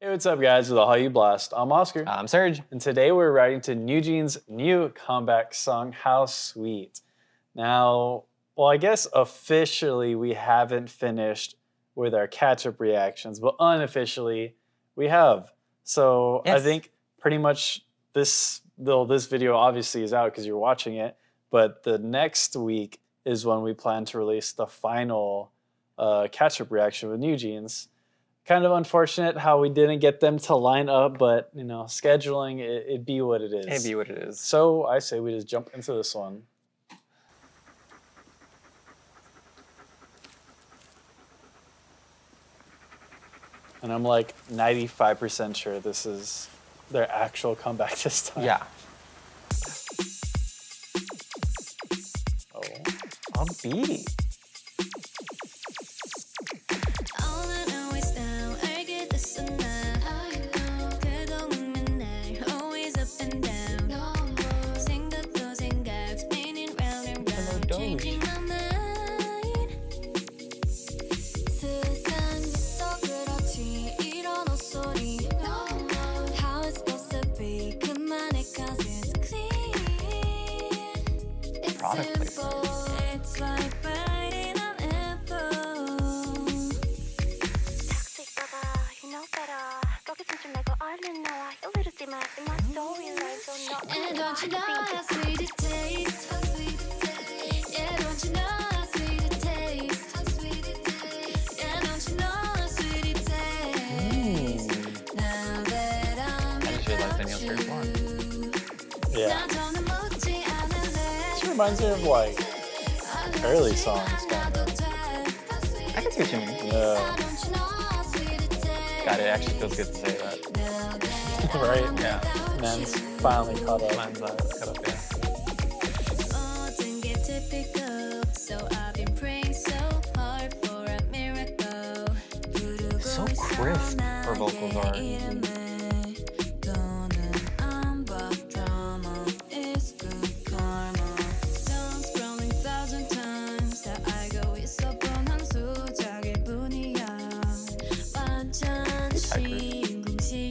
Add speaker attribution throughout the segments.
Speaker 1: Hey, what's up, guys? With the Hallyu Blast, I'm Oscar.
Speaker 2: I'm Serg.
Speaker 1: And today we're reacting to NewJeans' new comeback song, How Sweet. Now, well, I guess officially we haven't finished with our catch-up reactions, but unofficially we have. So
Speaker 2: Yes.
Speaker 1: I think pretty much this video obviously is out because you're watching it, but the next week is when we plan to release the final catch-up reaction with NewJeans. Kind of unfortunate how we didn't get them to line up, but you know, scheduling, it be what it is.
Speaker 2: It be what it is.
Speaker 1: So I say we just jump into this one. And I'm like 95% sure this is their actual comeback this time.
Speaker 2: Yeah.
Speaker 1: Oh.
Speaker 2: Upbeat. Product placement.
Speaker 3: And don't you know how sweet it tastes? Yeah, don't you know how sweet it tastes? Yeah, don't you know how sweet it tastes? Now that I'm
Speaker 2: I just realized Daniel's first one.
Speaker 1: Yeah. This reminds me of like early songs, kind of.
Speaker 2: I can see what you mean.
Speaker 1: Yeah.
Speaker 2: God, it actually feels good to say that.
Speaker 1: Right?
Speaker 2: Yeah.
Speaker 1: Man's finally caught up.
Speaker 2: Mine's cut up, yeah. So crisp her vocals are.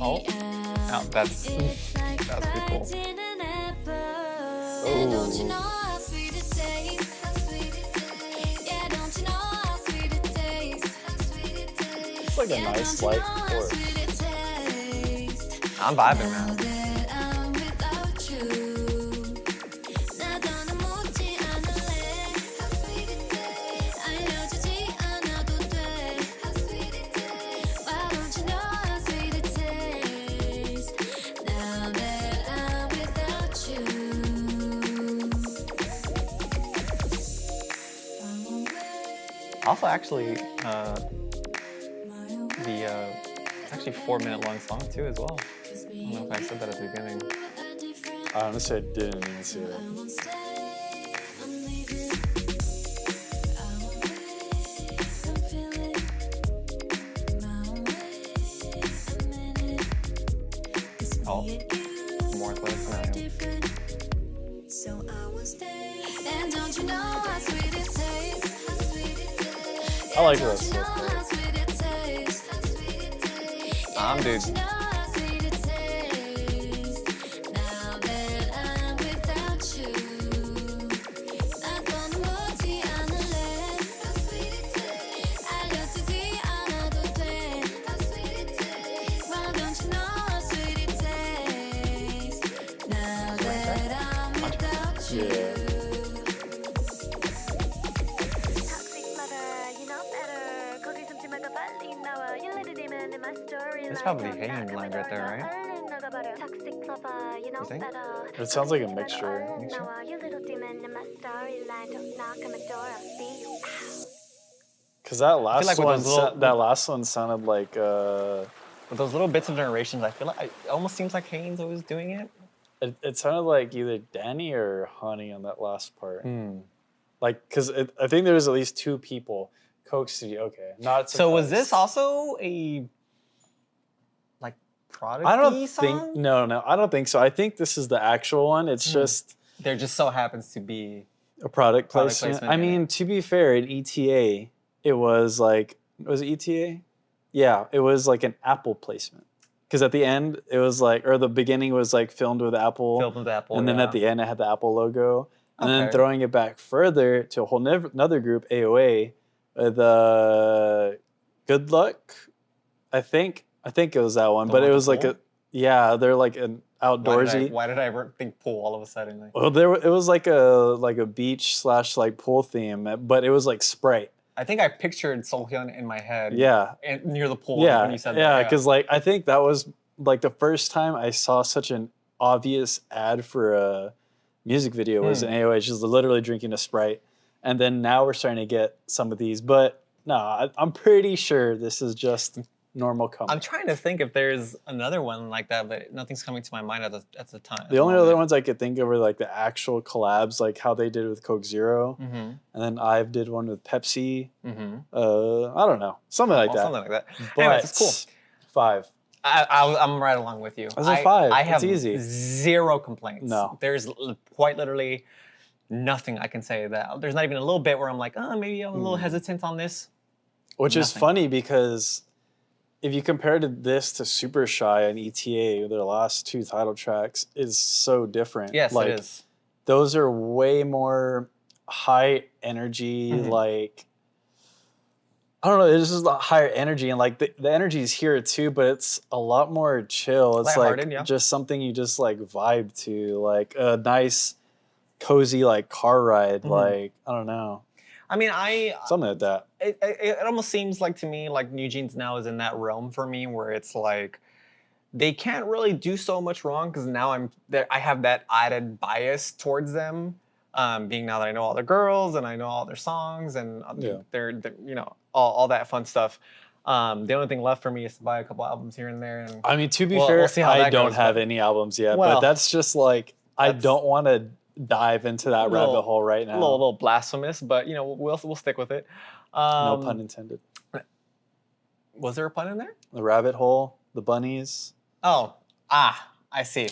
Speaker 2: Oh, that's pretty cool.
Speaker 1: Oh. It's like a nice light chorus.
Speaker 2: I'm vibing, man. Also, actually, it's actually a 4-minute long song too, as well. I don't know if I said that at the beginning.
Speaker 1: I honestly didn't even see it.
Speaker 2: Oh, more athletic than I am.
Speaker 1: I like this.
Speaker 2: Dude.
Speaker 1: Yeah.
Speaker 3: It's
Speaker 2: probably hanging line right there, right?
Speaker 3: You
Speaker 2: think?
Speaker 1: It sounds like a mixture. Cause that last
Speaker 2: like with
Speaker 1: one,
Speaker 2: those little-
Speaker 1: that last one sounded like
Speaker 2: With those little bits of narrations, I feel like it almost seems like Haynes always doing it.
Speaker 1: it sounded like either Danny or Honey on that last part. Like, cause I think there was at least 2 people. Coke Studio, okay, not.
Speaker 2: So was
Speaker 1: surprised.
Speaker 2: this also a like product?
Speaker 1: I don't
Speaker 2: song?
Speaker 1: think. No, I don't think so. I think this is the actual one. It's just
Speaker 2: there just so happens to be
Speaker 1: a product
Speaker 2: Product
Speaker 1: placement.
Speaker 2: placement
Speaker 1: I
Speaker 2: in
Speaker 1: mean, to be fair, at ETA, it was like, was it ETA? Yeah, it was like an Apple placement. because at the end it was like, or the beginning was like filmed with Apple,
Speaker 2: Filled with Apple.
Speaker 1: and then
Speaker 2: yeah.
Speaker 1: at the end it had the Apple logo, and then
Speaker 2: Okay.
Speaker 1: throwing it back further to a whole another group, AOA, with Good Luck, I think it was that one,
Speaker 2: The
Speaker 1: but
Speaker 2: one
Speaker 1: it
Speaker 2: with
Speaker 1: was
Speaker 2: the
Speaker 1: like
Speaker 2: pool?
Speaker 1: they're like an outdoorsy.
Speaker 2: Why did I ever think pool all of a sudden? Like,
Speaker 1: Well, it was like a beach / like pool theme, but it was like Sprite.
Speaker 2: I think I pictured Seolhyun in my head.
Speaker 1: Yeah,
Speaker 2: And near the pool
Speaker 1: yeah,
Speaker 2: when you said
Speaker 1: yeah.
Speaker 2: that.
Speaker 1: Because like I think that was like the first time I saw such an obvious ad for a music video was in AOA, just literally drinking a Sprite, and then now we're starting to get some of these, but no, I'm pretty sure this is just normal comedy.
Speaker 2: I'm trying to think if there's another one like that, but nothing's coming to my mind at the time.
Speaker 1: The only other ones I could think of were like the actual collabs, like how they did with Coke Zero,
Speaker 2: Mm-hmm.
Speaker 1: and then I've did one with Pepsi.
Speaker 2: Mm-hmm.
Speaker 1: I don't know, something like that.
Speaker 2: Something like that.
Speaker 1: But
Speaker 2: Anyways, it's cool.
Speaker 1: 5.
Speaker 2: I'm right along with you.
Speaker 1: That's a 5.
Speaker 2: I
Speaker 1: It's
Speaker 2: have
Speaker 1: easy.
Speaker 2: 0 complaints.
Speaker 1: No.
Speaker 2: There's quite literally nothing I can say that. There's not even a little bit where I'm like, oh, maybe I'm a little hesitant on this.
Speaker 1: Which is
Speaker 2: Nothing.
Speaker 1: funny because if you compared this to Super Shy and ETA, their last 2 title tracks, is so different.
Speaker 2: Yes,
Speaker 1: like,
Speaker 2: it is.
Speaker 1: Those are way more high energy,
Speaker 2: Mhm.
Speaker 1: like, I don't know, it's just a higher energy, and like the energy is here too, but it's a lot more chill. It's like
Speaker 2: Lighthearted, yeah.
Speaker 1: just something you just like vibe to, like a nice, cozy like car ride, like, I don't know,
Speaker 2: I mean,
Speaker 1: something like that.
Speaker 2: it almost seems like to me like NewJeans now is in that realm for me where it's like they can't really do so much wrong because now I have that added bias towards them, being now that I know all their girls and I know all their songs and they're you know all that fun stuff. The only thing left for me is to buy a couple albums here and there. And
Speaker 1: I mean, to be
Speaker 2: We'll
Speaker 1: fair,
Speaker 2: see how
Speaker 1: I
Speaker 2: that
Speaker 1: don't
Speaker 2: goes,
Speaker 1: have
Speaker 2: but-
Speaker 1: any albums yet,
Speaker 2: Well,
Speaker 1: but that's just like, I
Speaker 2: that's-
Speaker 1: don't want to dive into that rabbit
Speaker 2: Little-
Speaker 1: hole right
Speaker 2: a
Speaker 1: now.
Speaker 2: little blasphemous, but you know we'll stick with it.
Speaker 1: No pun intended.
Speaker 2: Was there a pun in there?
Speaker 1: The rabbit hole, the bunnies,
Speaker 2: Oh, I see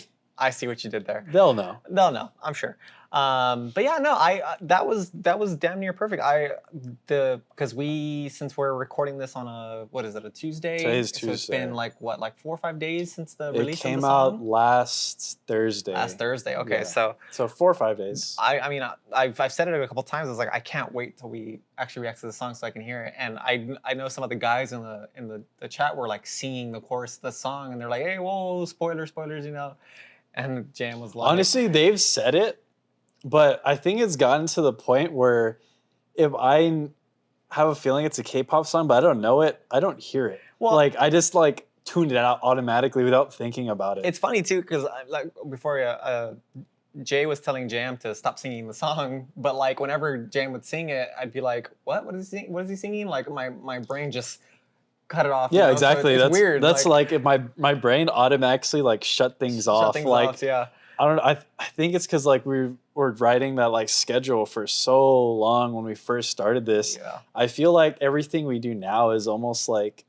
Speaker 2: what you did there.
Speaker 1: they'll know.
Speaker 2: No, I'm sure. But yeah, no, that was damn near perfect. Because since we're recording this on a Tuesday?
Speaker 1: Today's
Speaker 2: So it's been
Speaker 1: Tuesday.
Speaker 2: like 4 or 5 days since the
Speaker 1: It
Speaker 2: release
Speaker 1: came
Speaker 2: of the
Speaker 1: out
Speaker 2: song?
Speaker 1: last Thursday.
Speaker 2: Last Thursday. Okay,
Speaker 1: Yeah.
Speaker 2: so
Speaker 1: So 4 or 5 days.
Speaker 2: I mean I've said it a couple times. I was like, I can't wait till we actually react to the song so I can hear it. And I know some of the guys in the chat were like singing the chorus of the song, and they're like, hey, whoa, spoilers, you know. And Jam was like,
Speaker 1: Honestly, they've said it, but I think it's gotten to the point where if I have a feeling it's a K-pop song, but I don't know it, I don't hear it.
Speaker 2: Well-
Speaker 1: Like, I just like tune it out automatically without thinking about it.
Speaker 2: it's funny too because like before Jay was telling Jam to stop singing the song, but like whenever Jam would sing it, I'd be like, what is he singing? Like my brain just cut it off. you
Speaker 1: Yeah,
Speaker 2: know? So
Speaker 1: exactly.
Speaker 2: it's
Speaker 1: That's
Speaker 2: weird.
Speaker 1: That's like if my brain automatically like shut things
Speaker 2: shut
Speaker 1: off.
Speaker 2: things
Speaker 1: like
Speaker 2: off, yeah.
Speaker 1: I don't know. I think it's because like we're writing that like schedule for so long when we first started this.
Speaker 2: Yeah.
Speaker 1: I feel like everything we do now is almost like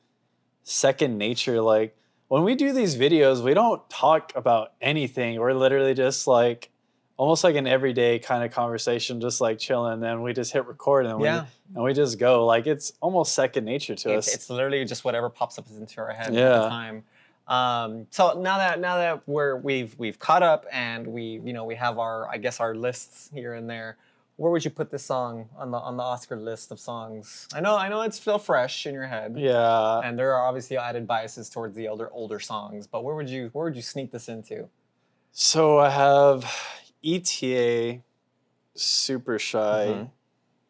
Speaker 1: second nature. Like when we do these videos, we don't talk about anything. We're literally just like almost like an everyday kind of conversation, just like chilling. And then we just hit record and
Speaker 2: Yeah.
Speaker 1: we just go. Like it's almost second nature to us.
Speaker 2: It's literally just whatever pops up into our head at
Speaker 1: Yeah.
Speaker 2: the time. So now that we've caught up and we have our lists here and there, where would you put this song on the Oscar list of songs? I know it's still fresh in your head.
Speaker 1: Yeah.
Speaker 2: And there are obviously added biases towards the older songs, but where would you sneak this into?
Speaker 1: So I have ETA, Super Shy,
Speaker 2: Mhm.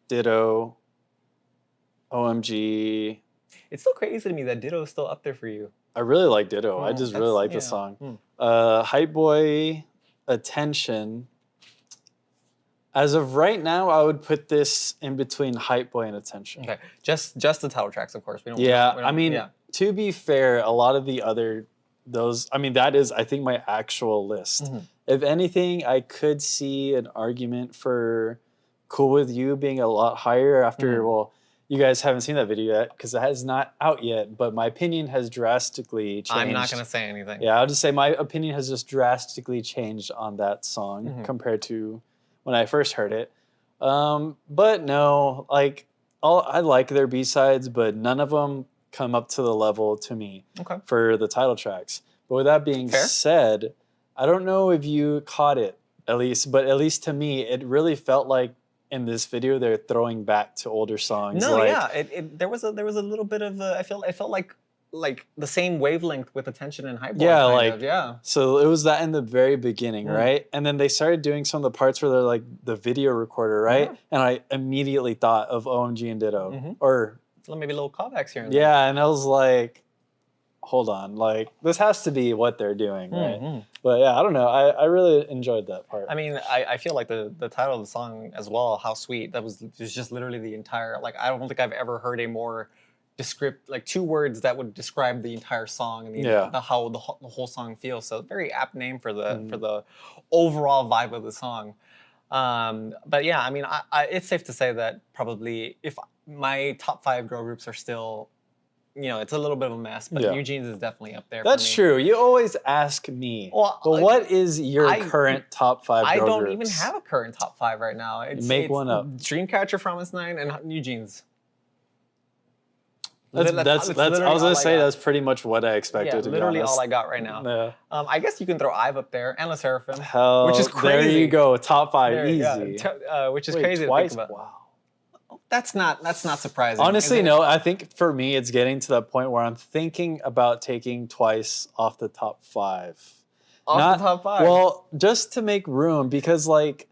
Speaker 1: Ditto, OMG.
Speaker 2: It's still crazy to me that Ditto is still up there for you.
Speaker 1: I really like Ditto. I
Speaker 2: Mm,
Speaker 1: just really
Speaker 2: that's-
Speaker 1: like the
Speaker 2: yeah.
Speaker 1: song.
Speaker 2: Mm.
Speaker 1: Hype Boy, Attention. As of right now, I would put this in between Hype Boy and Attention.
Speaker 2: Okay, just the title tracks, of course. We don't.
Speaker 1: Yeah,
Speaker 2: we
Speaker 1: I
Speaker 2: don't-
Speaker 1: mean,
Speaker 2: yeah.
Speaker 1: to be fair, a lot of the other that is, I think, my actual list.
Speaker 2: Mhm.
Speaker 1: If anything, I could see an argument for Cool With You being a lot higher after,
Speaker 2: Mhm.
Speaker 1: well, you guys haven't seen that video yet because it is not out yet, but my opinion has drastically changed.
Speaker 2: I'm not gonna say anything.
Speaker 1: Yeah, I'll just say my opinion has just drastically changed on that song
Speaker 2: Mhm.
Speaker 1: compared to when I first heard it. But no, like I like their B-sides, but none of them come up to the level to me
Speaker 2: Okay.
Speaker 1: for the title tracks. But with that being
Speaker 2: Fair.
Speaker 1: said, I don't know if you caught it at least to me, it really felt like in this video they're throwing back to older songs.
Speaker 2: No,
Speaker 1: like,
Speaker 2: yeah, there was a little bit of it felt like the same wavelength with Attention and Highborn.
Speaker 1: Yeah,
Speaker 2: kind
Speaker 1: like
Speaker 2: of, yeah.
Speaker 1: So it was that in the very beginning,
Speaker 2: Mm.
Speaker 1: right? And then they started doing some of the parts where they're like the video recorder, right?
Speaker 2: Yeah.
Speaker 1: And I immediately thought of OMG and Ditto.
Speaker 2: Mhm.
Speaker 1: Or
Speaker 2: Maybe little callbacks here and there.
Speaker 1: yeah, and I was like, hold on, like this has to be what they're doing, right?
Speaker 2: Mhm.
Speaker 1: But yeah, I don't know. I really enjoyed that part.
Speaker 2: I mean, I feel like the title of the song as well, How Sweet, that was just literally the entire, like, I don't think I've ever heard a more descript, like 2 words that would describe the entire song and
Speaker 1: Yeah.
Speaker 2: how the whole song feels. So very apt name for the
Speaker 1: Mhm.
Speaker 2: overall vibe of the song. But yeah, I mean, it's safe to say that probably if my top 5 girl groups are still, it's a little bit of a mess, but
Speaker 1: Yeah.
Speaker 2: NewJeans is definitely up there.
Speaker 1: That's
Speaker 2: for me.
Speaker 1: true. You always ask me.
Speaker 2: Well,
Speaker 1: but what is your
Speaker 2: I-
Speaker 1: current top 5
Speaker 2: I
Speaker 1: girl
Speaker 2: don't
Speaker 1: groups?
Speaker 2: even have a current top 5 right now.
Speaker 1: Make
Speaker 2: it's
Speaker 1: one up.
Speaker 2: Dreamcatcher, Promise 9, and NewJeans.
Speaker 1: That's,
Speaker 2: Lit-
Speaker 1: that's,
Speaker 2: that's
Speaker 1: that's, I
Speaker 2: literally
Speaker 1: was gonna
Speaker 2: all I
Speaker 1: say
Speaker 2: got.
Speaker 1: that's pretty much what I expected.
Speaker 2: Yeah,
Speaker 1: to
Speaker 2: literally
Speaker 1: be honest.
Speaker 2: all I got right now.
Speaker 1: Yeah.
Speaker 2: I guess you can throw Ive up there and La Seraphim.
Speaker 1: Hell,
Speaker 2: Which is
Speaker 1: There
Speaker 2: crazy.
Speaker 1: you go, top 5,
Speaker 2: There,
Speaker 1: easy.
Speaker 2: yeah, which is
Speaker 1: Wait,
Speaker 2: crazy
Speaker 1: twice?
Speaker 2: to think about.
Speaker 1: Wow.
Speaker 2: That's not surprising.
Speaker 1: Honestly,
Speaker 2: Isn't it?
Speaker 1: no. I think for me, it's getting to that point where I'm thinking about taking Twice off the top 5.
Speaker 2: Off the top 5.
Speaker 1: Well, just to make room, because like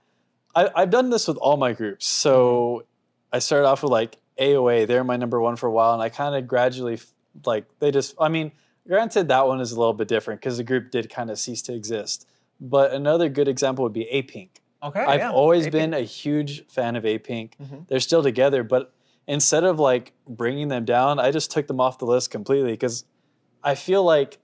Speaker 1: I've done this with all my groups. So I started off with like AOA. They're my number 1 for a while, and I kind of gradually I mean, granted that one is a little bit different because the group did kind of cease to exist. But another good example would be A-Pink.
Speaker 2: Okay,
Speaker 1: I've
Speaker 2: yeah.
Speaker 1: always
Speaker 2: A-Pink.
Speaker 1: been a huge fan of A-Pink.
Speaker 2: Mhm.
Speaker 1: They're still together, but instead of like bringing them down, I just took them off the list completely because I feel like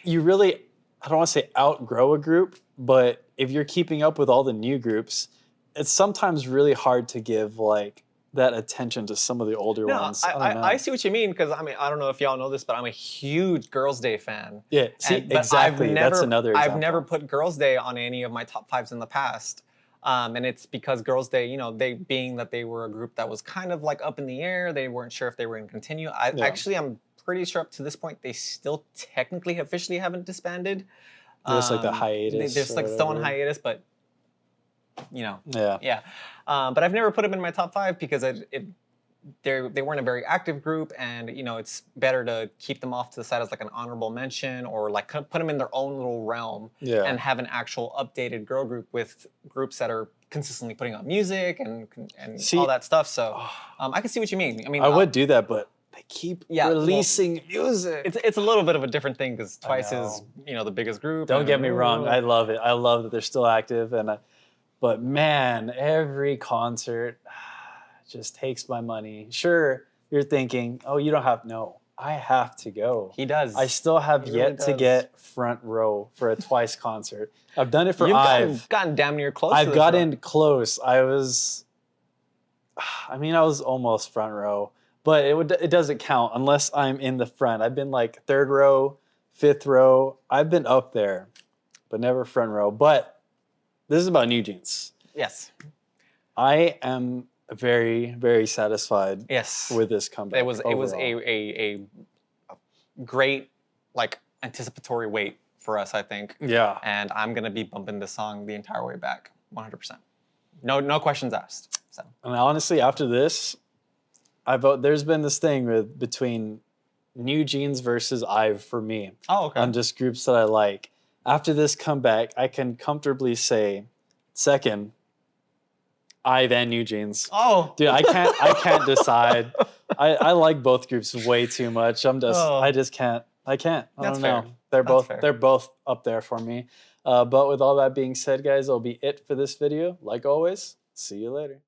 Speaker 1: you really, I don't want to say outgrow a group, but if you're keeping up with all the new groups, it's sometimes really hard to give like that attention to some of the older
Speaker 2: No,
Speaker 1: ones. I don't know.
Speaker 2: I see what you mean, because I mean, I don't know if y'all know this, but I'm a huge Girls' Day fan.
Speaker 1: Yeah, see,
Speaker 2: But
Speaker 1: exactly. That's another example.
Speaker 2: I've never put Girls' Day on any of my top 5s in the past. And it's because Girls' Day, they being that they were a group that was kind of like up in the air. They weren't sure if they were going to continue. Actually, I'm pretty sure up to this point, they still technically officially haven't disbanded.
Speaker 1: Just like the hiatus.
Speaker 2: They're just like still on hiatus, but
Speaker 1: Yeah.
Speaker 2: yeah. But I've never put them in my top 5 because they weren't a very active group, and it's better to keep them off to the side as like an honorable mention, or like put them in their own little realm,
Speaker 1: Yeah.
Speaker 2: and have an actual updated girl group with groups that are consistently putting out music and
Speaker 1: See-
Speaker 2: all that stuff. So I can see what you mean. I mean,
Speaker 1: I would do that, but they keep
Speaker 2: Yeah, well,
Speaker 1: releasing music.
Speaker 2: it's a little bit of a different thing because Twice
Speaker 1: know.
Speaker 2: is the biggest group.
Speaker 1: Don't
Speaker 2: and-
Speaker 1: get me wrong. I love it. I love that they're still active, but man, every concert just takes my money. Sure, you're thinking, oh, you don't have no. I have to go.
Speaker 2: He does.
Speaker 1: I still have
Speaker 2: He
Speaker 1: yet
Speaker 2: really
Speaker 1: to
Speaker 2: does.
Speaker 1: get front row for a Twice concert. I've done it for
Speaker 2: You've
Speaker 1: Ive.
Speaker 2: gotten damn near close. to
Speaker 1: I've
Speaker 2: this
Speaker 1: gotten close. I was almost front row, but it doesn't count unless I'm in the front. I've been like 3rd row, 5th row. I've been up there, but never front row. But this is about NewJeans.
Speaker 2: Yes.
Speaker 1: I am very, very satisfied
Speaker 2: Yes.
Speaker 1: with this comeback.
Speaker 2: It was
Speaker 1: overall.
Speaker 2: a great like anticipatory wait for us, I think.
Speaker 1: Yeah.
Speaker 2: And I'm gonna be bumping this song the entire way back, 100%. No questions asked. So
Speaker 1: And honestly, after this, there's been this thing between NewJeans versus Ive for me
Speaker 2: okay.
Speaker 1: on just groups that I like. After this comeback, I can comfortably say second, Ive and NewJeans.
Speaker 2: Oh,
Speaker 1: Dude, I can't decide. I like both groups way too much. I just can't. I can't. I
Speaker 2: That's
Speaker 1: don't know.
Speaker 2: fair.
Speaker 1: They're
Speaker 2: That's
Speaker 1: they're both up there for me. But with all that being said, guys, that'll be it for this video. Like always, see you later.